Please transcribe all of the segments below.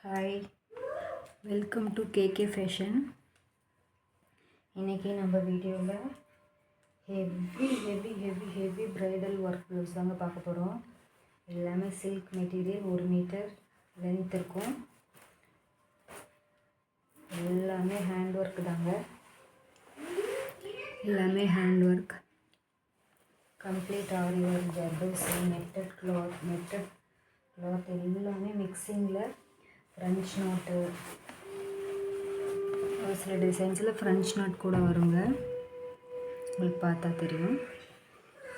Hi, welcome to KK fashion. இன்றைக்கி நம்ம வீடியோவில் ஹெவி ப்ரைடல் ஒர்க் ப்ளவுஸ் தாங்க பார்க்க போகிறோம். எல்லாமே சில்க் மெட்டீரியல், 1 மீட்டர் லென்த் இருக்கும். எல்லாமே ஹேண்ட் ஒர்க் தாங்க. எல்லாமே ஹேண்ட் ஒர்க், கம்ப்ளீட் ஆரி ஒர்க், ஜர்தோசி, நெட்டட் கிளாத் எல்லாமே மிக்சிங்கில். ஃப்ரெஞ்ச் நாட்டு, ஒரு சில டிசைன்ஸில் ஃப்ரெஞ்ச் நாட் கூட வருங்க, உங்களுக்கு பார்த்தா தெரியும்.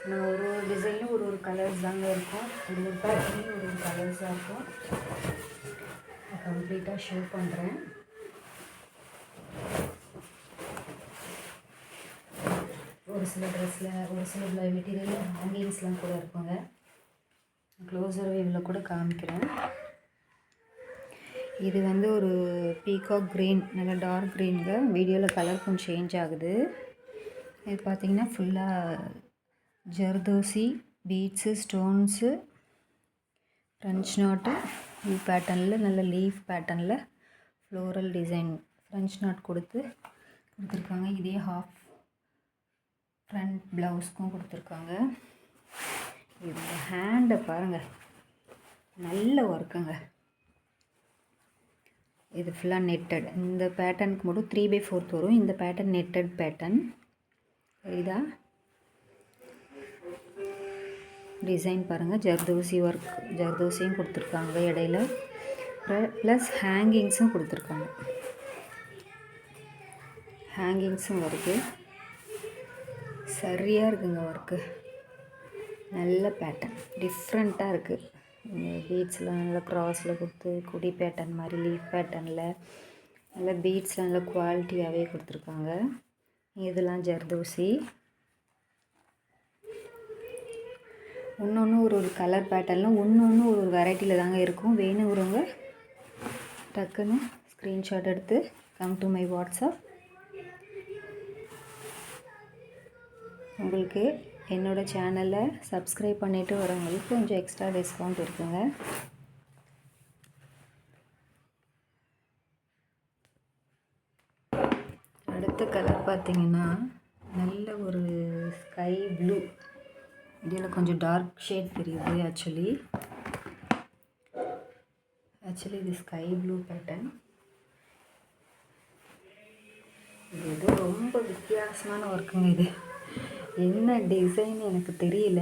நான் ஒரு டிசைனும் ஒரு கலர்ஸ் தாங்க இருக்கும், ஒரு பேட்டர்ன்லேயும் ஒரு கலர்ஸாக இருக்கும். நான் கம்ப்ளீட்டாக ஷோ பண்ணுறேன். ஒரு சில ட்ரெஸ்ஸில், ஒரு சில மெட்டீரியல் ஹேங்கிங்ஸ்லாம் கூட இருக்குங்க. க்ளோஸர் வியூவில் கூட காமிக்கிறேன். இது வந்து ஒரு பீகாக் க்ரீன், நல்லா டார்க் க்ரீனுங்க. வீடியோவில் கலர் கொஞ்சம் சேஞ்ச் ஆகுது. இது பார்த்திங்கன்னா ஃபுல்லாக ஜர்தோசி, பீட்ஸு, ஸ்டோன்ஸு, ஃப்ரெஞ்ச் நாட்டு பேட்டர்னில், நல்ல லீஃப் பேட்டர்னில் ஃப்ளோரல் டிசைன் ஃப்ரெஞ்ச் நாட் கொடுத்துருக்காங்க. இதே ஹாஃப் ஃப்ரண்ட் ப்ளவுஸ்க்கும் கொடுத்துருக்காங்க. இது ஹேண்டை பாருங்கள், நல்ல ஒர்க்குங்க. இது ஃபுல்லாக நெட்டட். இந்த பேட்டர்னுக்கு மட்டும் 3/4 வரும். இந்த பேட்டர்ன் நெட்டட் பேட்டர்ன். இதா டிசைன் பாருங்கள், ஜர்தோசி ஒர்க், ஜர்தோசியும் கொடுத்துருக்காங்க இடையில, ப்ளஸ் ஹேங்கிங்ஸும் கொடுத்துருக்காங்க. ஹேங்கிங்ஸும் வருது. சரியாக இருக்குங்க ஒர்க்கு. நல்ல பேட்டர்ன், டிஃப்ரெண்ட்டாக இருக்குது. இந்த பீட்ஸ்லாம் நல்லா க்ராஸில் கொடுத்து, குடி பேட்டர்ன் மாதிரி லீஃப் பேட்டர்னில் நல்லா பீட்ஸ்லாம் நல்லா குவாலிட்டியாகவே கொடுத்துருக்காங்க. இதெல்லாம் ஜர்தோசி. ஒன்று ஒரு கலர் பேட்டர்னில் ஒன்று ஒரு வெரைட்டியில் தாங்க இருக்கும். வேணுங்கிறவங்க டக்குன்னு ஸ்க்ரீன்ஷாட் எடுத்து கம் டு மை வாட்ஸ்அப். உங்களுக்கு என்னோடய சேனலை சப்ஸ்கிரைப் பண்ணிவிட்டு வரவங்களுக்கு கொஞ்சம் எக்ஸ்ட்ரா டிஸ்கவுண்ட் இருக்குங்க. அடுத்த கலர் பார்த்திங்கன்னா நல்ல ஒரு ஸ்கை ப்ளூ. இதில் கொஞ்சம் டார்க் ஷேட் தெரியுது. ஆக்சுவலி இது ஸ்கை ப்ளூ பேட்டர்ன். இது ரொம்ப வித்தியாசமான ஒர்க்குங்க. இது என்ன டிசைன் எனக்கு தெரியல,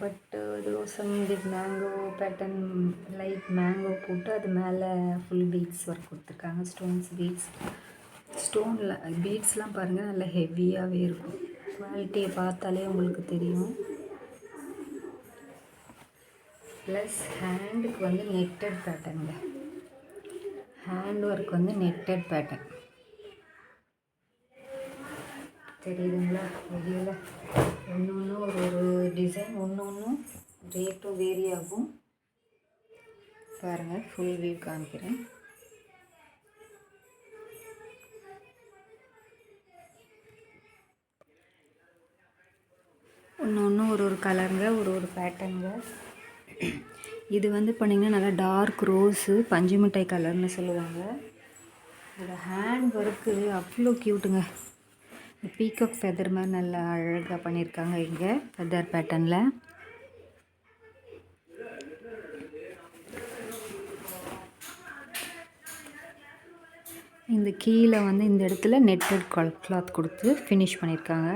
பட் இது something mango pattern, light mango போட்டு அது மேலே ஃபுல் பீட்ஸ் ஒர்க் கொடுத்துருக்காங்க. ஸ்டோன்ஸ், பீட்ஸ், ஸ்டோனில் பீட்ஸ்லாம் பாருங்கள், நல்லா ஹெவியாகவே இருக்கும். குவாலிட்டியை பார்த்தாலே உங்களுக்கு தெரியும். ப்ளஸ் ஹேண்டுக்கு வந்து நெட்டட் பேட்டர்னுங்க. ஹேண்ட் ஒர்க் வந்து நெட்டட் பேட்டர்ன் தெரியுதுங்களா வீடியோவில். ஒன்று ஒரு டிசைன், ஒன்று ரேட்டும் வேரி ஆகும். பாருங்கள், ஃபுல் வியூ காமிக்கிறேன். ஒன்று ஒரு கலருங்க, ஒரு பேட்டர்னுங்க. இது வந்து பண்ணிங்கன்னா நல்லா டார்க் ரோஸு, பஞ்சு மிட்டாய் கலர்னு சொல்லுவாங்க. இதோட ஹேண்ட் ஒர்க்கு அவ்வளோ க்யூட்டுங்க. பீகாக் ஃபெதர் மாதிரி நல்லா அழகாக பண்ணியிருக்காங்க. இங்கே ஃபெதர் பேட்டர்னில் இந்த கீழே வந்து இந்த இடத்துல நெட்டட் கிளாத் கொடுத்து ஃபினிஷ் பண்ணியிருக்காங்க.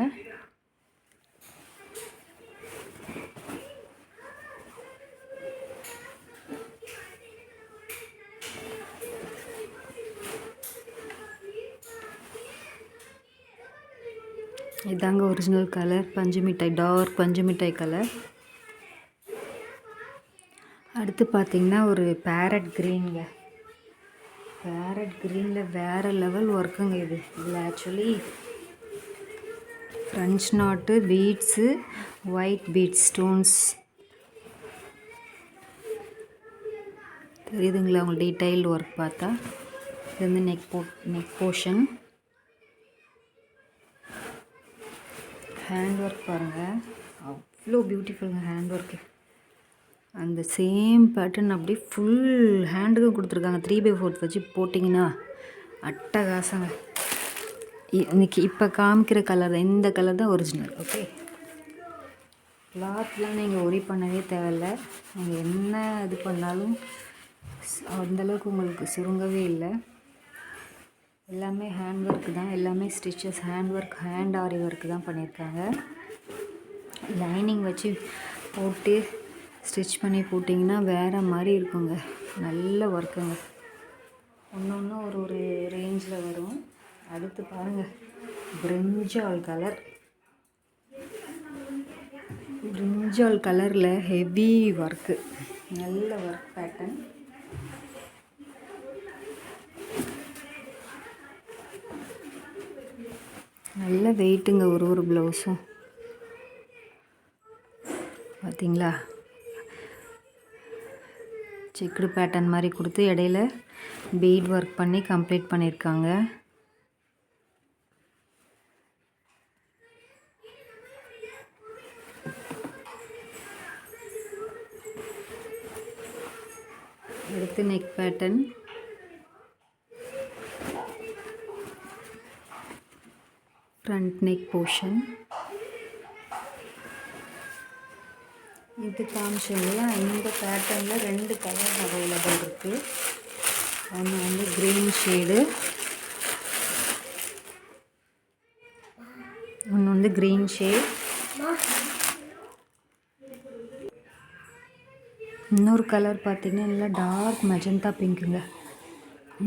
இதாங்க ஒரிஜினல் கலர், பஞ்சு மிட்டாய், டார்க் பஞ்சு மிட்டாய் கலர். அடுத்து பார்த்திங்கன்னா ஒரு பேரட் க்ரீனுங்க. பேரட் க்ரீனில் வேறு லெவல் ஒர்க்குங்க. இதில் actually French knot, beads, white beads, stones தெரியுதுங்களா உங்களுக்கு? டீட்டெயில் ஒர்க் பார்த்தா இது வந்து நெக் போர்ஷன். ஹேண்ட் ஒர்க் பாருங்கள், அவ்வளோ பியூட்டிஃபுல்ங்க ஹேண்ட் ஒர்க்கு. அந்த சேம் பேட்டர்ன் அப்படியே ஃபுல் ஹேண்டுக்கும் கொடுத்துருக்காங்க. 3/4 வச்சு போட்டிங்கன்னா அட்டகாசங்க. இன்றைக்கி இப்போ காமிக்கிற கலர் தான், இந்த கலர் தான் ஒரிஜினல். ஓகே, கிளாத்லாம் நீங்கள் ஒரி பண்ணவே தேவையில்லை. நீங்கள் என்ன இது பண்ணாலும் அந்தளவுக்கு உங்களுக்கு சுருங்கவே இல்லை. எல்லாமே ஹேண்ட் ஒர்க்கு தான், எல்லாமே ஸ்டிச்சஸ் ஹேண்ட் ஒர்க், ஹேண்ட் ஆரி ஒர்க்கு தான் பண்ணியிருக்காங்க. லைனிங் வச்சு போட்டு ஸ்டிச் பண்ணி போட்டிங்கன்னா வேறு மாதிரி இருக்குங்க. நல்ல ஒர்க்குங்க. ஒன்று ஒரு ஒரு ரேஞ்சில் வரும். அடுத்து பாருங்கள், பிரிஞ்சால் கலரில் ஹெவி ஒர்க்கு, நல்ல ஒர்க் பேட்டர்ன். நல்ல வெயிட்டுங்க ஒரு ப்ளவுஸும். பார்த்தீங்களா, செக்குடு பேட்டர்ன் மாதிரி கொடுத்து இடையில பீட் ஒர்க் பண்ணி கம்ப்ளீட் பண்ணியிருக்காங்க. அடுத்து neck pattern. Front neck portion இது காமிச்சோம் இல்லையா. இந்த பேட்டர்னில் 2 கலர் அவைலபிள் இருக்குது. ஒன்று வந்து க்ரீன் ஷேடு, ஒன்று வந்து க்ரீன் ஷேட், இன்னொரு கலர் பார்த்திங்கன்னா நல்லா டார்க் மெஜந்தா பிங்க்குங்க.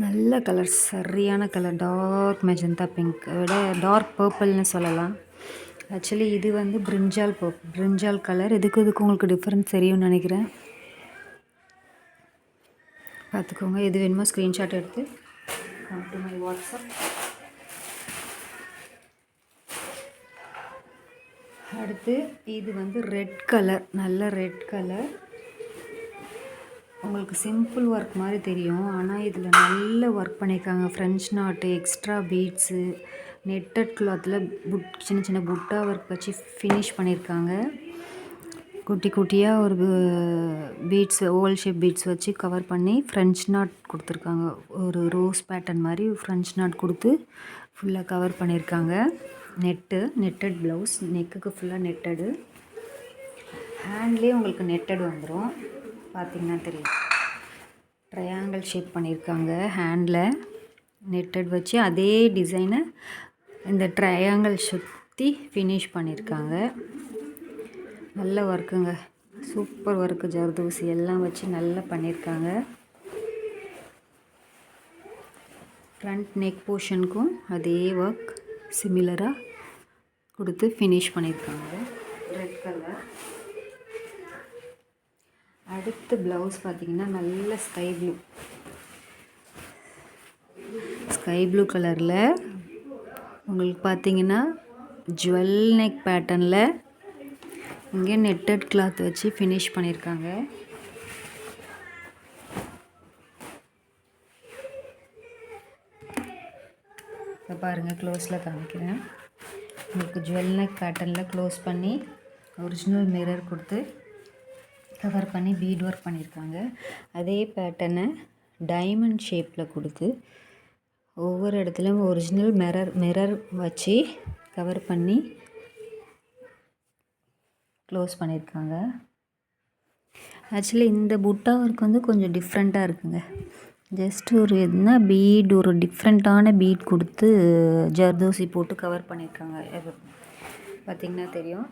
நல்ல கலர், சரியான கலர், டார்க் மெஜந்தா பிங்க் விட டார்க் பர்பிள்னு சொல்லலாம். ஆக்சுவலி இது வந்து பிரிஞ்சால் கலர். இதுக்கு உங்களுக்கு டிஃப்ரென்ஸ் தெரியும்னு நினைக்கிறேன். பார்த்துக்கோங்க. எது வேணுமோ ஸ்க்ரீன்ஷாட் எடுத்து கம் டு மை வாட்ஸ்அப். அடுத்து இது வந்து ரெட் கலர், நல்ல ரெட் கலர். உங்களுக்கு சிம்பிள் ஒர்க் மாதிரி தெரியும், ஆனால் இதில் நல்ல ஒர்க் பண்ணியிருக்காங்க. ஃப்ரெஞ்ச் நாட்டு, எக்ஸ்ட்ரா பீட்ஸு, நெட்டட் கிளாத்தில் சின்ன சின்ன புட்டா ஒர்க் வச்சு ஃபினிஷ் பண்ணியிருக்காங்க. குட்டி குட்டியாக ஒரு பீட்ஸ், ஓவல் ஷேப் பீட்ஸ் வச்சு கவர் பண்ணி ஃப்ரெஞ்ச் நாட் கொடுத்துருக்காங்க. ஒரு ரோஸ் பேட்டர்ன் மாதிரி ஃப்ரெஞ்ச் நாட் கொடுத்து ஃபுல்லாக கவர் பண்ணியிருக்காங்க. நெட்டட் ப்ளவுஸ், நெக்குக்கு ஃபுல்லாக நெட்டடு, ஹேண்ட்லேயே உங்களுக்கு நெட்டட் வந்துடும். பார்த்திங்கன்னா தெரியும், ட்ரையாங்கிள் ஷேப் பண்ணியிருக்காங்க. ஹேண்டில் நெட்டட் வச்சு அதே டிசைனை இந்த ட்ரையாங்கிள் சுற்றி ஃபினிஷ் பண்ணியிருக்காங்க. நல்ல ஒர்க்குங்க, சூப்பர் ஒர்க்கு. ஜர்தோசி எல்லாம் வச்சு நல்லா பண்ணியிருக்காங்க. ஃப்ரண்ட் நெக் போர்ஷனுக்கும் அதே ஒர்க் சிமிலராக கொடுத்து ஃபினிஷ் பண்ணியிருக்காங்க. Red colour. அடுத்த ப்ளவுஸ் பார்த்திங்கன்னா நல்ல ஸ்கை ப்ளூ கலரில் உங்களுக்கு பார்த்திங்கன்னா ஜுவல் நெக் பேட்டர்னில் இங்கே நெட்டட் கிளாத் வச்சு ஃபினிஷ் பண்ணியிருக்காங்க. இப்போ பாருங்கள், க்ளோஸில் காமிக்கிறேன். உங்களுக்கு ஜுவல் நெக் பேட்டர்னில் க்ளோஸ் பண்ணி ஒரிஜினல் மிரர் கொடுத்து கவர் பண்ணி பீட் ஒர்க் பண்ணியிருக்காங்க. அதே பேட்டர்னை டைமண்ட் ஷேப்பில் கொடுத்து ஒவ்வொரு இடத்துலையும் ஒரிஜினல் மிரர் வச்சு கவர் பண்ணி க்ளோஸ் பண்ணியிருக்காங்க. ஆக்சுவலி இந்த புட்டா ஒர்க் வந்து கொஞ்சம் டிஃப்ரெண்ட்டாக இருக்குங்க. ஜஸ்ட் ஒரு என்ன பீட், ஒரு டிஃப்ரெண்ட்டான பீட் கொடுத்து ஜர்தோசி போட்டு கவர் பண்ணியிருக்காங்க. பார்த்திங்கன்னா தெரியும்.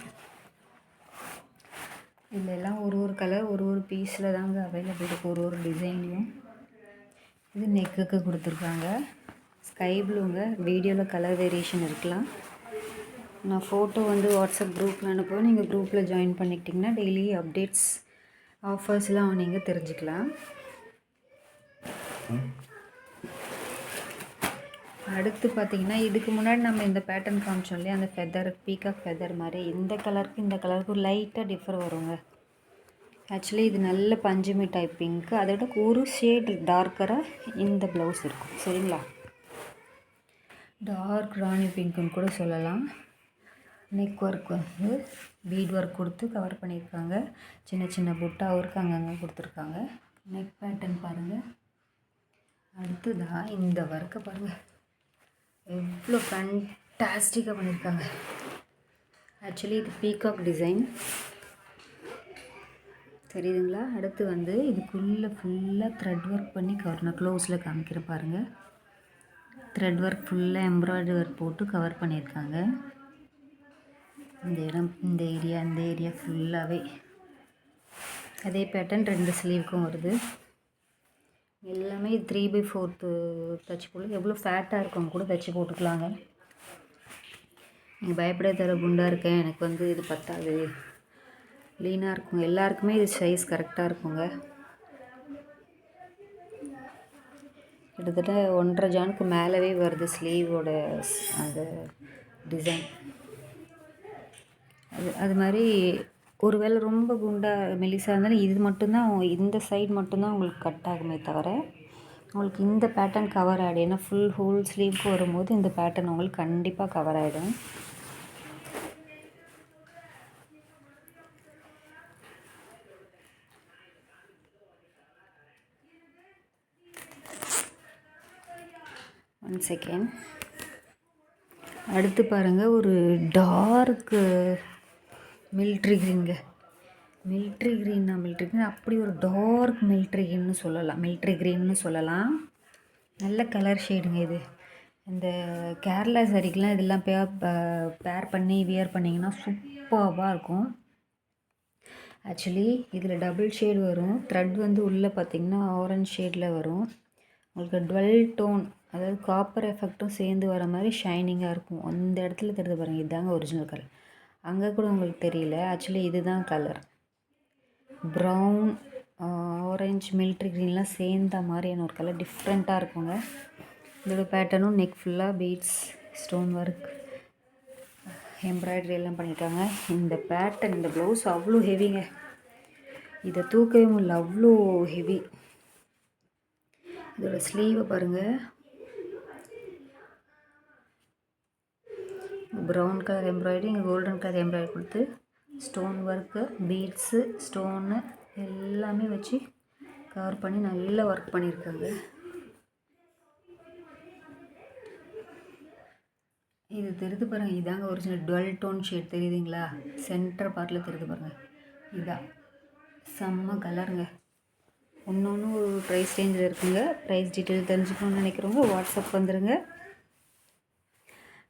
இதெல்லாம் ஒரு கலர் ஒரு பீஸில் தாங்க அவைலபிள் இருக்குது, ஒரு டிசைன்லையும். இது நெக்குக்கு கொடுத்துருக்காங்க. ஸ்கை ப்ளூங்க. வீடியோவில் கலர் வேரியேஷன் இருக்கலாம். நான் ஃபோட்டோ வந்து வாட்ஸ்அப் குரூப்பில் அனுப்புவேன். நீங்கள் குரூப்பில் ஜாயின் பண்ணிக்கிட்டிங்கன்னா டெய்லி அப்டேட்ஸ், ஆஃபர்ஸ்லாம் நீங்கள் தெரிஞ்சுக்கலாம். அடுத்து பார்த்திங்கன்னா இதுக்கு முன்னாடி நம்ம இந்த பேட்டர்ன் காமிச்சோம் இல்லையா, அந்த ஃபெதர், பீகாக் ஃபெதர் மாதிரி. இந்த கலருக்கு லைட்டாக டிஃபர் வருங்க. ஆக்சுவலி இது நல்ல பஞ்சு மிட்டாய் பிங்க்கு, அதோட ஒரு ஷேட் டார்க்கராக இந்த ப்ளவுஸ் இருக்கும். சரிங்களா, டார்க் ராணி பிங்க்குன்னு கூட சொல்லலாம். நெக் ஒர்க் வந்து பீட் ஒர்க் கொடுத்து கவர் பண்ணியிருக்காங்க. சின்ன சின்ன புட்டா ஒர்க் அங்கங்கே கொடுத்துருக்காங்க. நெக் பேட்டர்ன் பாருங்கள். அடுத்ததாக இந்த ஒர்க்கை பாருங்கள், எவ்வளோ ஃபேண்டாஸ்டிக்காக பண்ணியிருக்காங்க. ஆக்சுவலி இது பீகாக் டிசைன் தெரியுதுங்களா. அடுத்து வந்து இதுக்குள்ளே ஃபுல்லாக த்ரெட் ஒர்க் பண்ணி கவர், நான் க்ளோஸில் காமிக்கிறேன் பாருங்கள். த்ரெட் ஒர்க் ஃபுல்லாக எம்ப்ராய்டரி ஒர்க் போட்டு கவர் பண்ணியிருக்காங்க. இந்த இடம், இந்த ஏரியா ஃபுல்லாகவே அதே பேட்டர்ன் 2 ஸ்லீவுக்கும் வருது. எல்லாமே 3/4 தச்சு போட்டு, எவ்வளோ ஃபேட்டாக இருக்கவங்க கூட தச்சு போட்டுக்கலாங்க. நீங்கள் பயப்பட தர குண்டாக இருக்கேன், எனக்கு வந்து இது பத்தாது, லீனாக இருக்கும், எல்லாருக்குமே இது சைஸ் கரெக்டாக இருக்குங்க. கிட்டத்தட்ட 1.5 ஜானுக்கு மேலவே வருது ஸ்லீவோட அந்த டிசைன். அது மாதிரி ஒருவேளை ரொம்ப குண்டாக மெலிசாக இருந்தாலும் இது மட்டும்தான், இந்த சைடு மட்டும்தான் உங்களுக்கு கட் ஆகுமே தவிர உங்களுக்கு இந்த பேட்டர்ன் கவர் ஆகிடும். ஏன்னா ஃபுல் ஹோல் ஸ்லீவ்க்கு வரும்போது இந்த பேட்டர்ன் உங்களுக்கு கண்டிப்பாக கவர் ஆகிடும். One second. அடுத்து பாருங்கள், ஒரு டார்க்கு மில்ட்ரி க்ரீனுங்க. மில்ட்ரி க்ரீன் அப்படி ஒரு டார்க் மில்ட்ரி க்ரீன்னு சொல்லலாம். நல்ல கலர் ஷேடுங்க இது. இந்த கேரளா சாரிக்கெலாம் இதெல்லாம் பேர் பண்ணி வியர் பண்ணிங்கன்னா சூப்பராக இருக்கும். ஆக்சுவலி இதில் டபுள் ஷேடு வரும். த்ரெட் வந்து உள்ளே பார்த்திங்கன்னா ஆரஞ்ச் ஷேடில் வரும். உங்களுக்கு 12 டோன், அதாவது காப்பர் எஃபெக்ட்டும் சேர்ந்து வர மாதிரி ஷைனிங்காக இருக்கும். அந்த இடத்துல தெரிஞ்சு பாருங்கள், இதுதாங்க ஒரிஜினல் கலர். அங்கே கூட உங்களுக்கு தெரியல, ஆக்சுவலி இதுதான் கலர். ப்ரௌன், ஆரஞ்ச், மில்ட்ரி க்ரீன்லாம் சேர்ந்த மாதிரியான ஒரு கலர், டிஃப்ரெண்ட்டாக இருக்குங்க. இதோட பேட்டர்னும் நெக் ஃபுல்லாக பீட்ஸ், ஸ்டோன் ஒர்க், எம்ப்ராய்டரி எல்லாம் பண்ணியிருக்காங்க. இந்த பேட்டர்ன், இந்த ப்ளவுஸ் அவ்வளோ ஹெவிங்க, இதை தூக்கவே முடியல, அவ்வளோ ஹெவி. இதோட ஸ்லீவை பாருங்கள், ப்ரௌன் கலர் எம்ப்ராய்டரி, இங்கே கோல்டன் கலர் எம்ப்ராய்டரி கொடுத்து ஸ்டோன் ஒர்க்கு, பீட்ஸு, ஸ்டோனு எல்லாமே வச்சு கவர் பண்ணி நல்லா ஒர்க் பண்ணியிருக்காங்க. இது தெரிந்து பாருங்கள், இதாங்க ஒரிஜினல் 12 டோன் ஷேட் தெரியுதுங்களா. சென்டர் பார்ட்டில் தெரியுது பாருங்கள், இதான் செம்ம கலருங்க. ஒன்று ஒரு ப்ரைஸ் ரேஞ்சில் இருக்குங்க. ப்ரைஸ் டீட்டெயில் தெரிஞ்சுக்கணும்னு நினைக்கிறவங்க வாட்ஸ்அப் வந்துடுங்க.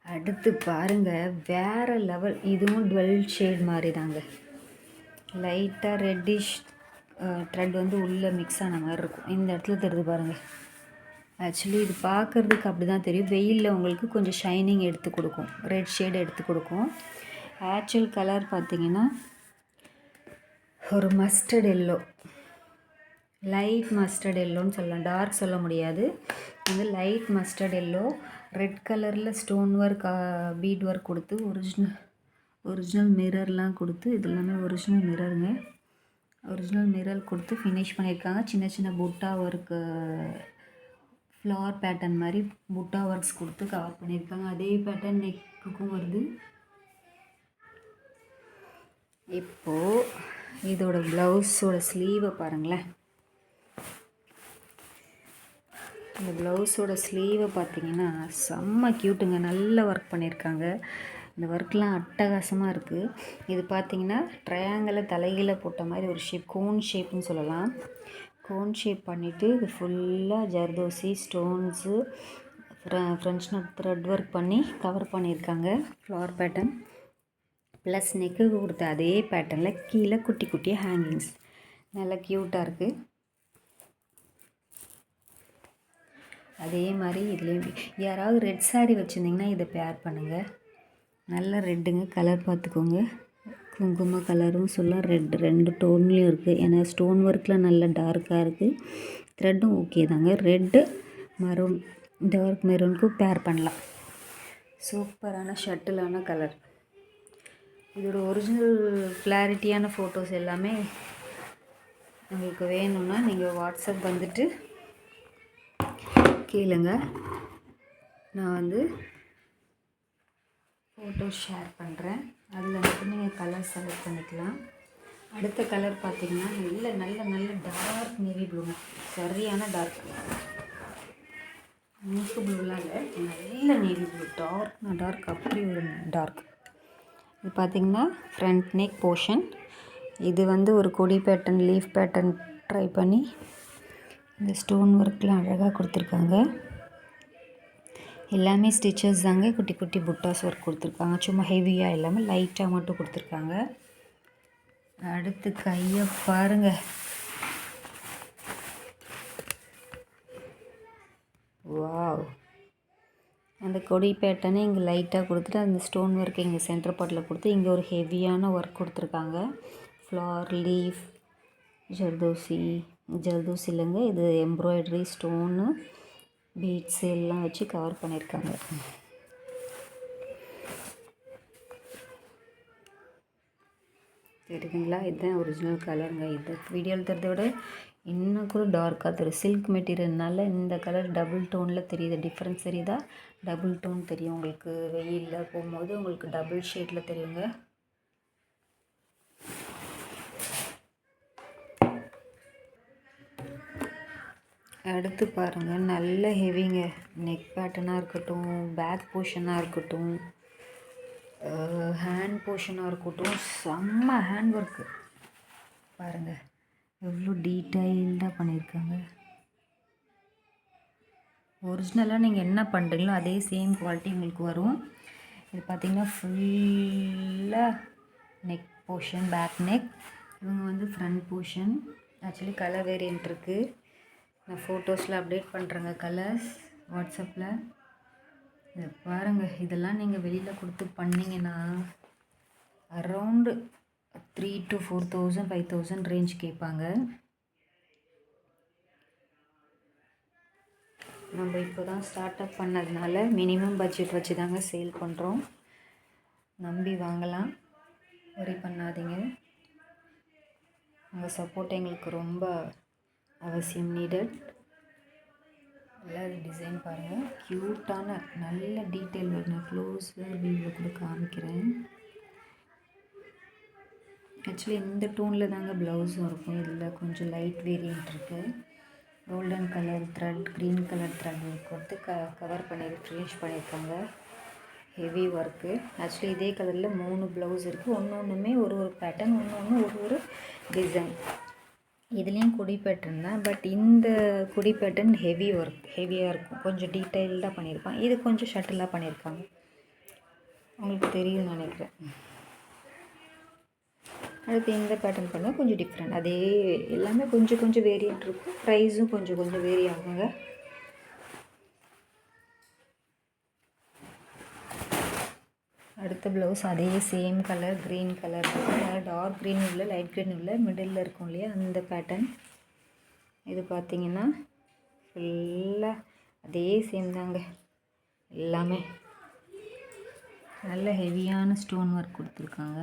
அடுத்து பாருங்கள், வேறு லெவல். இதுவும் 12 ஷேட் மாதிரி தாங்க. லைட்டாக ரெட்டிஷ் த்ரெட் வந்து உள்ளே மிக்ஸ் ஆன மாதிரி இருக்கும். இந்த இடத்துல தெரியுது பாருங்கள். ஆக்சுவலி இது பார்க்குறதுக்கு அப்படி தான் தெரியும், வெயிலில் உங்களுக்கு கொஞ்சம் ஷைனிங் எடுத்து கொடுக்கும், ரெட் ஷேடு எடுத்து கொடுக்கும். ஆக்சுவல் கலர் பார்த்திங்கன்னா ஒரு மஸ்டர்ட் எல்லோ, லைட் மஸ்டர்ட் எல்லோன்னு சொல்லலாம், டார்க் சொல்ல முடியாது. இது லைட் மஸ்டர்ட் எல்லோ, ரெட் கலரில் ஸ்டோன் ஒர்க், பீட் ஒர்க் கொடுத்து ஒரிஜினல் மிரர்லாம் கொடுத்து, இது எல்லாமே ஒரிஜினல் மிரருங்க. ஒரிஜினல் மிரர் கொடுத்து ஃபினிஷ் பண்ணியிருக்காங்க. சின்ன சின்ன புட்டா ஒர்க்கு, ஃப்ளவர் பேட்டர்ன் மாதிரி புட்டா ஒர்க்ஸ் கொடுத்து கவர் பண்ணியிருக்காங்க. அதே பேட்டர்ன் நெக்குக்கும் வருது. இப்போது இதோட ப்ளவுஸோட ஸ்லீவை பாருங்களேன். இந்த ப்ளவுஸோட ஸ்லீவை பார்த்தீங்கன்னா செம்ம க்யூட்டுங்க, நல்ல ஒர்க் பண்ணியிருக்காங்க. இந்த ஒர்க்லாம் அட்டகாசமாக இருக்குது. இது பார்த்திங்கன்னா ட்ரையாங்கிளை தலைகீழ போட்ட மாதிரி ஒரு ஷேப், கோன் ஷேப்னு சொல்லலாம். கோன் ஷேப் பண்ணிவிட்டு இது ஃபுல்லாக zardozi stones, French nut thread work பண்ணி கவர் பண்ணியிருக்காங்க. ஃப்ளவர் பேட்டர்ன் ப்ளஸ் நெக்கு கொடுத்த அதே பேட்டர்னில் கீழே குட்டி குட்டியாக ஹேங்கிங்ஸ், நல்லா க்யூட்டாக இருக்குது. அதே மாதிரி இதுலேயும் யாராவது ரெட் சாரீ வச்சுருந்திங்கன்னா இதை பேர் பண்ணுங்கள். நல்ல ரெட்டுங்க, கலர் பார்த்துக்கோங்க. குங்கும கலரும் சொல்லலாம், ரெட் 2 டோன்லேயும் இருக்குது. ஏன்னா ஸ்டோன் ஒர்க்கில் நல்ல டார்க்காக இருக்குது. த்ரெட்டும் ஓகே தாங்க. ரெட்டு மரூன், டார்க் மெரூனுக்கும் பேர் பண்ணலாம். சூப்பரான ஷட்டிலான கலர். இதோட ஒரிஜினல் கிளாரிட்டியான ஃபோட்டோஸ் எல்லாமே உங்களுக்கு வேணும்னா நீங்கள் வாட்ஸ்அப் வந்துட்டு கேளுங்க, நான் வந்து ஃபோட்டோஸ் ஷேர் பண்ணுறேன். அதில் மட்டும் நீங்கள் கலர் செலக்ட் பண்ணிக்கலாம். அடுத்த கலர் பார்த்திங்கன்னா நல்ல டார்க் நேவி ப்ளூங்க, சரியான டார்க், மில்க் ப்ளூலாம் இல்லை, நல்ல நேவி ப்ளூ, டார்க்னா டார்க், அப்படி ஒரு டார்க். இது பார்த்திங்கன்னா ஃப்ரண்ட் நெக் போர்ஷன். இது வந்து ஒரு கொடி பேட்டர்ன், லீஃப் பேட்டர்ன் ட்ரை பண்ணி இந்த ஸ்டோன் ஒர்க்லாம் அழகாக கொடுத்துருக்காங்க. எல்லாமே ஸ்டிச்சஸ் தாங்க, குட்டி குட்டி புட்டாஸ் ஒர்க் கொடுத்துருக்காங்க. சும்மா ஹெவியாக இல்லாமல் லைட்டாக மட்டும் கொடுத்துருக்காங்க. அடுத்து கையை பாருங்கள், வாவ்! அந்த கொடி பேட்டர்னே இங்கே லைட்டாக கொடுத்துட்டு அந்த ஸ்டோன் ஒர்க் இங்கே சென்டர் பார்ட்டில் கொடுத்து இங்கே ஒரு ஹெவியான ஒர்க் கொடுத்துருக்காங்க. ஃப்ளார், லீஃப், ஜர்தோசி இல்லைங்க, இது எம்ப்ராய்டரி, ஸ்டோனு, பீட்ஸ் எல்லாம் வச்சு கவர் பண்ணியிருக்காங்க. தெரியுதுங்களா? இதுதான் ஒரிஜினல் கலருங்க. இது வீடியோவில் தெரிஞ்சத விட இன்னும் கூட டார்க்காக தெரியும். சில்க் மெட்டீரியல்னால இந்த கலர் டபுள் டோனில் தெரியுது. டிஃப்ரென்ஸ் தெரியுதா? டபுள் டோன் தெரியும் உங்களுக்கு. வெயிலில் போகும்போது உங்களுக்கு டபுள் ஷேடில் தெரியுங்க. அடுத்து பாருங்கள், நல்ல ஹெவிங்க. நெக் பேட்டர்னாக இருக்கட்டும், பேக் போர்ஷனாக இருக்கட்டும், ஹேண்ட் போர்ஷனாக இருக்கட்டும், செம்ம ஹேண்ட் ஒர்க்கு பாருங்கள், எவ்வளோ டீட்டெயில்டாக பண்ணியிருக்காங்க. ஒரிஜினலாக நீங்கள் என்ன பண்ணுறீங்களோ அதே சேம் குவாலிட்டி உங்களுக்கு வரும். இது பார்த்திங்கன்னா ஃபுல்லாக நெக் போர்ஷன், பேக் நெக். இவங்க வந்து front portion. Actually colour variant இருக்குது. நான் ஃபோட்டோஸில் அப்டேட் பண்ணுறேங்க கலர்ஸ் வாட்ஸ்அப்பில். இதை பாருங்கள், இதெல்லாம் நீங்கள் வெளியில் கொடுத்து பண்ணிங்கன்னா அரவுண்டு 3,000 to 4,000 5,000 ரேஞ்ச் கேட்பாங்க. நம்ம இப்போ தான் ஸ்டார்ட் அப் பண்ணதுனால மினிமம் பட்ஜெட் வச்சு தாங்க சேல் பண்ணுறோம். நம்பி வாங்கலாம், வரி பண்ணாதீங்க. உங்கள் சப்போர்ட் எங்களுக்கு ரொம்ப அவசியம், நீடட். நல்லா டிசைன் பாருங்கள், க்யூட்டான நல்ல டீட்டெயில் வரும். நான் க்ளோஸில் வியூவில் கூட காமிக்கிறேன். ஆக்சுவலி இந்த டோனில் தாங்க ப்ளவுஸும் இருக்கும். இதில் கொஞ்சம் லைட் வேரியன்ட் இருக்குது. Golden colour thread, green colour thread கொடுத்து கவர் பண்ணி ஃபினிஷ் பண்ணியிருக்காங்க. Heavy work. ஆக்சுவலி இதே கலரில் 3 ப்ளவுஸ் இருக்குது. ஒன்றுமே ஒரு பேட்டர்ன், ஒன்று ஒரு டிசைன். இதுலேயும் கொடி பேட்டர்ன் தான், பட் இந்த கொடி பேட்டர்ன் ஹெவி ஒர்க், ஹெவியாக இருக்கும். கொஞ்சம் டீட்டெயில்டாக பண்ணியிருப்பாங்க. இது கொஞ்சம் ஷட்டிலாக பண்ணியிருக்காங்க, உங்களுக்கு தெரியும்னு நினைக்கிறேன். அடுத்து இந்த பேட்டர்ன் பண்ணால் கொஞ்சம் டிஃப்ரெண்ட். அதே எல்லாமே கொஞ்சம் வேரியன்ட் இருக்கும். ப்ரைஸும் கொஞ்சம் வேரி ஆகுங்க. அடுத்த ப்ளவுஸ் அதே சேம் கலர், க்ரீன் கலர் இருக்கும். நல்லா டார்க் க்ரீன் உள்ள, லைட் க்ரீன் உள்ள, மிடில் இருக்கும் இல்லையா அந்த பேட்டர்ன். இது பார்த்திங்கன்னா ஃபுல்லாக அதே சேம் தாங்க. எல்லாமே நல்ல ஹெவியான ஸ்டோன் ஒர்க் கொடுத்துருக்காங்க.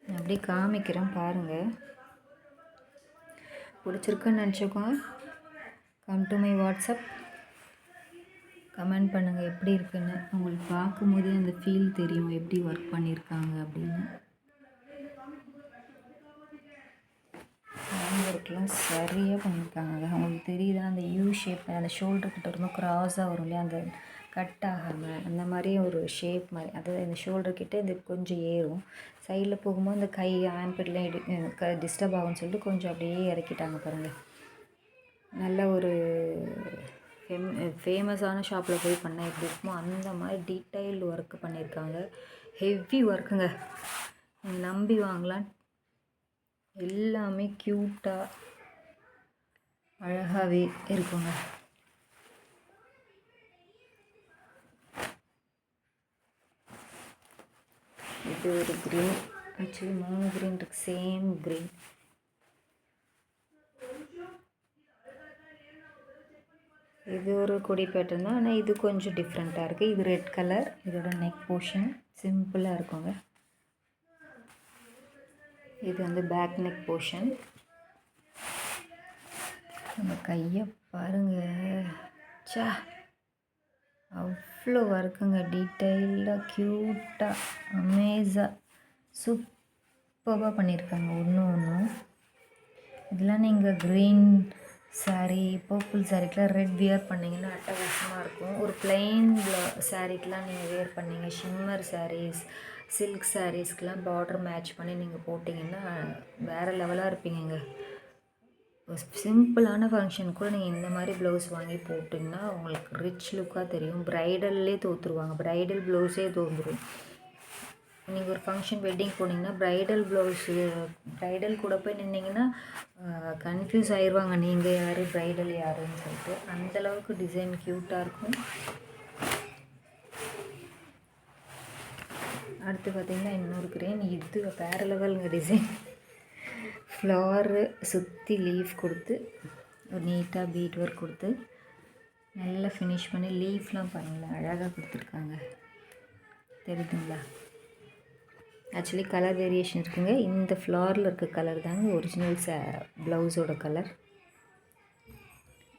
அப்படியே காமிக்கிறேன் பாருங்கள். பிடிச்சிருக்குன்னு நினச்சிக்கோங்க. Come to my WhatsApp, comment பண்ணுங்கள் எப்படி இருக்குன்னு. உங்களுக்கு பார்க்கும்போதே அந்த ஃபீல் தெரியும் எப்படி ஒர்க் பண்ணியிருக்காங்க அப்படின்னு. ஹேண்ட் ஒர்க்லாம் சரியாக பண்ணியிருக்காங்க. உங்களுக்கு தெரியுதா? அந்த யூ ஷேப், அந்த ஷோல்டர் கிட்ட ரொம்ப க்ராஸாக வரும் இல்லையா, அந்த கட் ஆகாமல் அந்த மாதிரி ஒரு ஷேப் மாதிரி. அதாவது இந்த ஷோல்டர் கிட்டே இது கொஞ்சம் ஏறும். சைடில் போகும்போது இந்த கை ஆம்பிட்லாம் டிஸ்டர்ப் ஆகும்னு சொல்லிட்டு கொஞ்சம் அப்படியே இறக்கிட்டாங்க பாருங்கள். நல்ல ஒரு ஃபேமஸான ஷாப்பில் போய் பண்ணால் எப்படி இருக்குமோ அந்த மாதிரி டீட்டெயில்டு ஒர்க்கு பண்ணியிருக்காங்க. ஹெவி ஒர்க்குங்க, நம்பி வாங்கலாம். எல்லாமே க்யூட்டாக அழகாகவே இருக்குங்க. இது ஒரு க்ரீன், ஆக்சுவலி 3 க்ரீன் இருக்குது, சேம் க்ரீன். இது ஒரு கொடி பேட்டர்ன் தான், ஆனால் இது கொஞ்சம் டிஃப்ரெண்ட்டாக இருக்குது. இது ரெட் கலர். இதோட நெக் போர்ஷன் சிம்பிளாக இருக்குங்க. இது வந்து பேக் நெக் போர்ஷன். அந்த கையை பாருங்கள், சா அவ்வளோ ஒர்க்குங்க, டீட்டெயில்டாக க்யூட்டாக அமேஸாக சூப்பராக பண்ணியிருக்காங்க ஒன்று ஒன்றும். இதெல்லாம் நீங்கள் க்ரீன் சாரீ, பர்பிள் சாரீக்கெலாம் ரெட் வியர் பண்ணிங்கன்னா அட்டகாசமாக இருக்கும். ஒரு பிளெயின் சாரீக்கெலாம் நீங்கள் வேர் பண்ணிங்க, ஷிம்மர் சாரீஸ், சில்க் சாரீஸ்க்கெலாம் பார்டர் மேட்ச் பண்ணி நீங்கள் போட்டிங்கன்னா வேறு லெவலாக இருப்பீங்கங்க. சிம்பிளான ஃபங்க்ஷன் கூட நீங்கள் இந்த மாதிரி ப்ளவுஸ் வாங்கி போட்டிங்கன்னா உங்களுக்கு ரிச் லுக்காக தெரியும். ப்ரைடல்லே தோற்றுருவாங்க, ப்ரைடல் ப்ளவுஸே தோன்றும். நீங்கள் ஒரு ஃபங்க்ஷன் வெட்டிங் போனீங்கன்னா ப்ரைடல் கூட போய் நின்னீங்கன்னா கன்ஃபியூஸ் ஆயிடுவாங்க, நீங்கள் யார் ப்ரைடல் யாருன்னு சொல்லிட்டு. அந்தளவுக்கு டிசைன் க்யூட்டாக இருக்கும். அடுத்து பார்த்திங்கன்னா இன்னொரு கிரேன், இது வேறு லெவலுங்க டிசைன். ஃப்ளவரு சுற்றி லீஃப் கொடுத்து ஒரு நீட்டாக பீட் ஒர்க் கொடுத்து நல்லா ஃபினிஷ் பண்ணி லீஃப்லாம் பாருங்களேன் அழகாக கொடுத்துருக்காங்க, தெரியுதுங்களா? ஆக்சுவலி கலர் வேரியேஷன் இருக்குங்க. இந்த ஃப்ளவரில் இருக்க கலர் தாங்க ஒரிஜினல் ப்ளவுஸோட கலர்.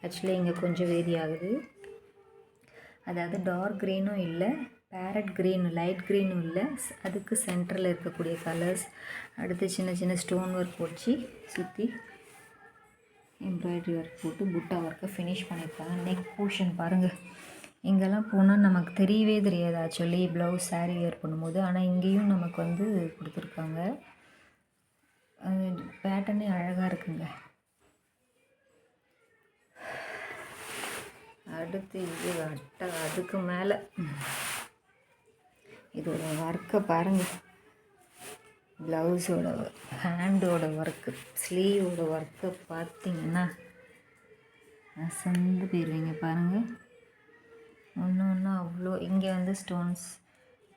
ஆக்சுவலி இங்கே கொஞ்சம் வேரி ஆகுது, அதாவது டார்க் க்ரீனும் இல்லை, பேரட் க்ரீனும் லைட் க்ரீனும் இல்லை, அதுக்கு சென்டரில் இருக்கக்கூடிய கலர்ஸ். அடுத்து சின்ன சின்ன ஸ்டோன் ஒர்க் போட்டு சுற்றி எம்ப்ராய்டரி ஒர்க் போட்டு புட்டா ஒர்க்கை ஃபினிஷ் பண்ணியிருக்காங்க. நெக் போர்ஷன் பாருங்கள், இங்கெல்லாம் போனால் நமக்கு தெரியவே தெரியாது ஆக்சுவலி ப்ளவுஸ் சாரீ வேர் பண்ணும்போது. ஆனால் இங்கேயும் நமக்கு வந்து கொடுத்துருக்காங்க, பேட்டர்னே அழகாக இருக்குங்க. அடுத்து இது அதுக்கு மேலே இதோட ஒர்க்கை பாருங்கள், ப்ளவுஸோட ஹேண்டோட ஒர்க்கு, ஸ்லீவோட ஒர்க்கை பார்த்திங்கன்னா அசந்து போயிடுவீங்க. பாருங்கள் ஒன்று ஒன்று அவ்வளோ. இங்கே வந்து ஸ்டோன்ஸ்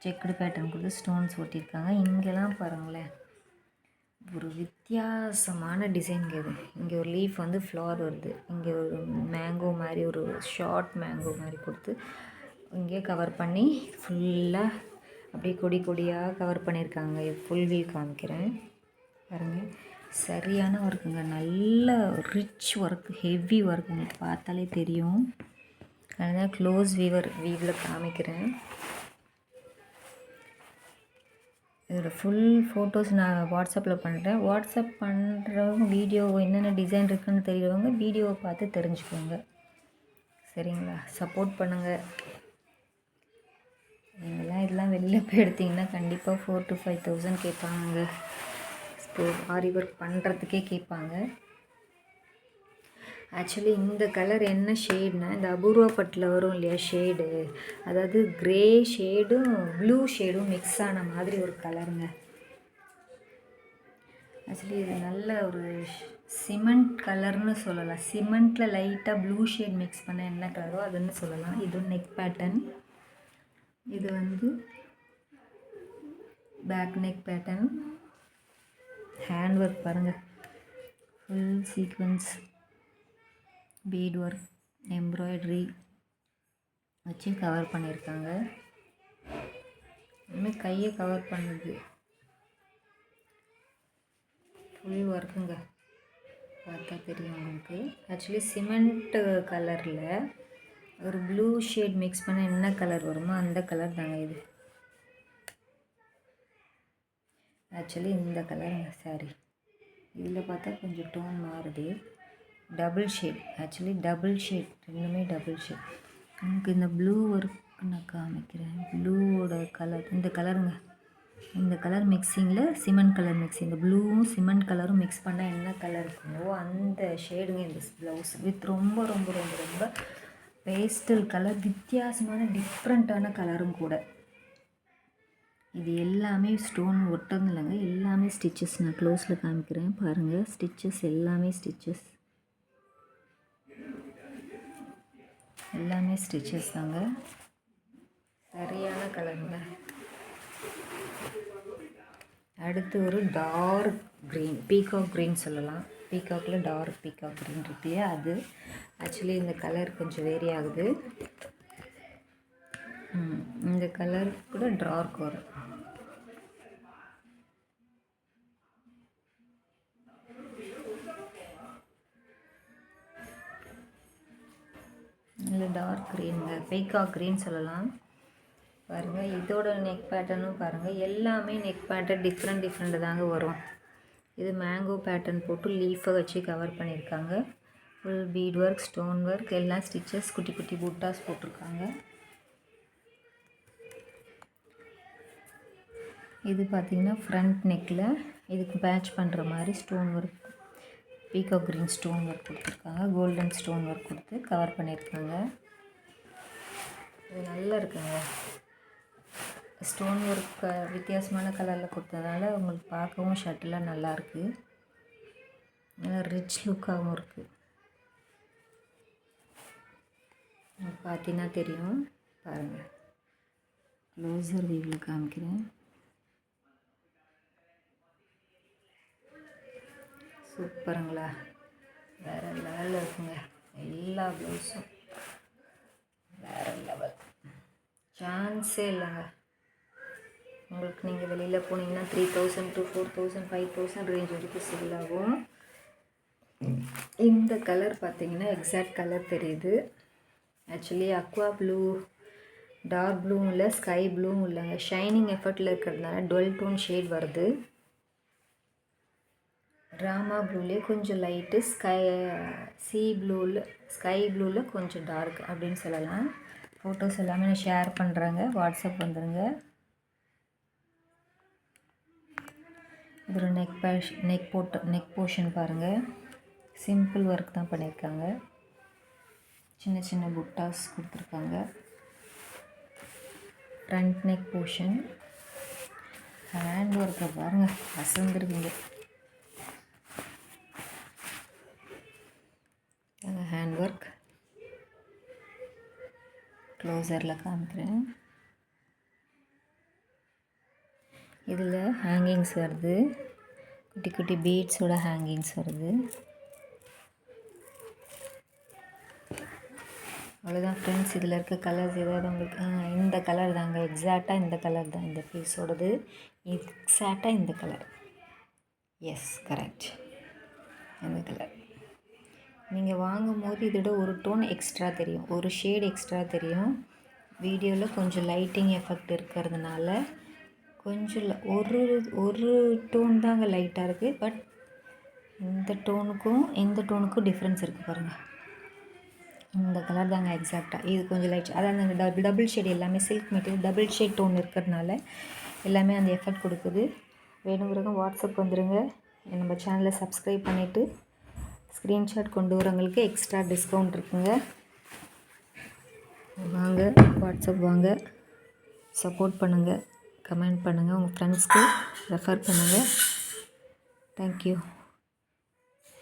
செக்குடு பேட்டர்ன் கொடுத்து ஸ்டோன்ஸ் ஒட்டியிருக்காங்க. இங்கெல்லாம் பாருங்களேன் ஒரு வித்தியாசமான டிசைன் இது. இங்கே ஒரு லீஃப் வந்து ஃப்ளவர் வருது, இங்கே ஒரு மேங்கோ மாதிரி ஒரு ஷார்ட் மேங்கோ மாதிரி கொடுத்து இங்கே கவர் பண்ணி ஃபுல்லாக அப்படியே கொடி கொடியாக கவர் பண்ணியிருக்காங்க. ஃபுல் வியூ காமிக்கிறேன் பாருங்கள், சரியான ஒர்க்குங்க, நல்ல ரிச் ஒர்க், ஹெவி ஒர்க், உங்களுக்கு பார்த்தாலே தெரியும். அதுதான் க்ளோஸ் வீவில் காமிக்கிறேன். இதோட ஃபுல் ஃபோட்டோஸ் நான் வாட்ஸ்அப்பில் பண்ணுறேன். வாட்ஸ்அப் பண்ணுறவங்க வீடியோ என்னென்ன டிசைன் இருக்குதுன்னு தெரியறவங்க வீடியோவை பார்த்து தெரிஞ்சுக்கோங்க, சரிங்களா? சப்போர்ட் பண்ணுங்கள். நீங்கள்லாம் இதெல்லாம் வெளியில் போய் எடுத்திங்கன்னா கண்டிப்பாக 4,000 to 5,000 கேட்பாங்க. ஆரி ஒர்க் பண்ணுறதுக்கே கேட்பாங்க. ஆக்சுவலி இந்த கலர் என்ன ஷேட்னா, இந்த அபூர்வா பட்டில் வரும் இல்லையா ஷேடு, அதாவது க்ரே ஷேடும் ப்ளூ ஷேடும் மிக்ஸ் ஆன மாதிரி ஒரு கலருங்க. ஆக்சுவலி இது நல்ல ஒரு சிமெண்ட் கலர்னு சொல்லலாம். சிமெண்ட்டில் லைட்டாக ப்ளூ ஷேட் மிக்ஸ் பண்ண என்ன கலரோ அதுன்னு சொல்லலாம். இது நெக் பேட்டர்ன், இது வந்து back neck pattern. Hand work பாருங்கள், full sequence bead work embroidery வச்சு கவர் பண்ணியிருக்காங்க. இன்னும் கையை கவர் பண்ணுது, ஃபுல் ஒர்க்குங்க, பார்த்தா தெரியும் உங்களுக்கு. ஆக்சுவலி சிமெண்ட்டு கலரில் ஒரு ப்ளூ ஷேட் மிக்ஸ் பண்ண என்ன கலர் வருமோ அந்த கலர் தாங்க இது. ஆக்சுவலி இந்த கலருங்க சாரி, இதில் பார்த்தா கொஞ்சம் டோன் மாறுது, double shade. Actually double shade, ரெண்டுமே டபுள் ஷேட். நமக்கு இந்த ப்ளூ ஒர்க் நான் காமிக்கிறேன். ப்ளூவோட கலர் இந்த கலருங்க, இந்த கலர் மிக்சிங்கில் சிமெண்ட் கலர் மிக்சிங், இந்த ப்ளூவும் சிமெண்ட் கலரும் மிக்ஸ் பண்ணால் என்ன கலர் இருக்குமோ அந்த ஷேடுங்க இந்த ப்ளவுஸ். வித் ரொம்ப ரொம்ப ரொம்ப ரொம்ப பேஸ்டல் கலர், வித்தியாசமான டிஃப்ரெண்ட்டான கலரும் கூட. இது எல்லாமே ஸ்டோன் ஒட்டது இல்லைங்க, எல்லாமே ஸ்டிச்சஸ். நான் க்ளோஸில் காமிக்கிறேன் பாருங்கள், ஸ்டிச்சஸ் எல்லாமே ஸ்டிச்சஸ், எல்லாமே ஸ்டிச்சஸ் தாங்க. சரியான கலருங்க. அடுத்து ஒரு டார்க் க்ரீன், பீகாக் க்ரீன் சொல்லலாம். பீகாக்கில் டார்க் பீகாக் க்ரீன் இருக்கு அது. ஆக்சுவலி இந்த கலர் கொஞ்சம் வேரி ஆகுது. இந்த கலர் கூட டார்க் வரும். இல்லை டார்க் க்ரீனுங்க, பீகாக் க்ரீன் சொல்லலாம். பாருங்கள் இதோட நெக் பேட்டர்னும் பாருங்கள், எல்லாமே நெக் பேட்டர்ன் டிஃப்ரெண்ட் தாங்க வரும். இது மேங்கோ பேட்டர்ன் போட்டு லீஃபை வச்சு கவர் பண்ணியிருக்காங்க. Full beat work, stone work, எல்லாம் ஸ்டிச்சஸ், குட்டி குட்டி புட்டாஸ் போட்டிருக்காங்க. இது பார்த்திங்கன்னா ஃப்ரண்ட் நெக்கில் இதுக்கு பேட்ச் பண்ணுற மாதிரி stone work, peacock green stone work கொடுத்துருக்காங்க. கோல்டன் ஸ்டோன் ஒர்க் கொடுத்து கவர் பண்ணியிருக்காங்க. இது நல்லா இருக்குங்க. ஸ்டோன் ஒர்க் வித்தியாசமான கலரில் கொடுத்ததால உங்களுக்கு பார்க்கவும் ஷர்ட்டெலாம் நல்லாயிருக்கு, நல்லா ரிச் லுக்காகவும் இருக்குது. பார்த்தீங்கன்னா தெரியும், பாருங்கள் க்ளோஸர் வியூவில் காமிக்கிறேன். சூப்பருங்களா, வேறு லெவலில் இருக்குங்க. எல்லா ப்ளவுஸும் வேறு லெவல், சான்ஸே இல்லைங்க. உங்களுக்கு நீங்கள் வெளியில் போனீங்கன்னா 3000 to 4000 5000 ரேஞ்ச் வரைக்கும் சேல் ஆகும். இந்த கலர் பார்த்தீங்கன்னா எக்ஸாக்ட் கலர் தெரியுது. ஆக்சுவலி அக்வா ப்ளூ, டார்க் ப்ளூவும் இல்லை, ஸ்கை ப்ளூவும் இல்லைங்க, ஷைனிங் எஃபர்ட்டில் இருக்கிறதுனால 12 டோன் ஷேட் வருது. ராமா ப்ளூலேயே கொஞ்சம் லைட்டு, ஸ்கை ப்ளூவில் கொஞ்சம் டார்க் அப்படின்னு சொல்லலாம். ஃபோட்டோஸ் எல்லாமே நான் ஷேர் பண்ணுறேங்க, வாட்ஸ்அப் வந்துடுங்க. இது ஒரு நெக் போர்ஷன் பாருங்கள், சிம்பிள் ஒர்க் தான் பண்ணியிருக்காங்க. சின்ன சின்ன புட்டாஸ் கொடுத்துருக்காங்க. ஃப்ரண்ட் நெக் போர்ஷன், ஹேண்ட் ஒர்க்கை பாருங்கள், அசந்துருக்குங்க. ஹேண்ட் ஒர்க் க்ளோஸரில் காமிக்கிறேன். இதில் ஹேங்கிங்ஸ் வருது, குட்டி குட்டி பீட்ஸோட ஹேங்கிங்ஸ் வருது. அவ்வளோதான் ஃப்ரெண்ட்ஸ். இதில் இருக்க கலர்ஸ் ஏதாவது உங்களுக்கு இந்த கலர் தாங்க, எக்ஸாக்டாக இந்த கலர் தான் இந்த பீஸோடது, எக்ஸாக்டாக இந்த கலர். எஸ் கரெக்ட், இந்த கலர். நீங்கள் வாங்கும்போது இதோட ஒரு டோன் எக்ஸ்ட்ரா தெரியும், ஒரு ஷேட் எக்ஸ்ட்ரா தெரியும். வீடியோவில் கொஞ்சம் லைட்டிங் எஃபெக்ட் இருக்கிறதுனால கொஞ்சம் ஒரு டோன் தாங்க லைட்டாக இருக்குது. பட் இந்த டோனுக்கும் டிஃப்ரென்ஸ் இருக்குது பாருங்கள். இந்த கலர் தாங்க எக்ஸாக்டாக, இது கொஞ்சம் லைட், அதாவது அந்த டபுள் ஷேட் எல்லாமே silk material double shade tone இருக்கிறதுனால எல்லாமே அந்த எஃபெக்ட் கொடுக்குது. வேணுங்கிறவங்க வாட்ஸ்அப் வந்துடுங்க, நம்ம சேனலை சப்ஸ்கிரைப் பண்ணிவிட்டு ஸ்க்ரீன்ஷாட் கொண்டு வரவங்களுக்கு எக்ஸ்ட்ரா டிஸ்கவுண்ட் இருக்குங்க. வாங்க வாட்ஸ்அப் வாங்க, சப்போர்ட் பண்ணுங்கள், கமெண்ட் பண்ணுங்கள், உங்கள் ஃப்ரெண்ட்ஸ்க்கு ரெஃபர் பண்ணுங்கள். தேங்க்யூ.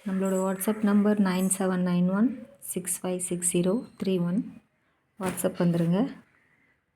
நம்மளோட வாட்ஸ்அப் நம்பர் 9791656031. வாட்ஸ்அப் வந்துடுங்க.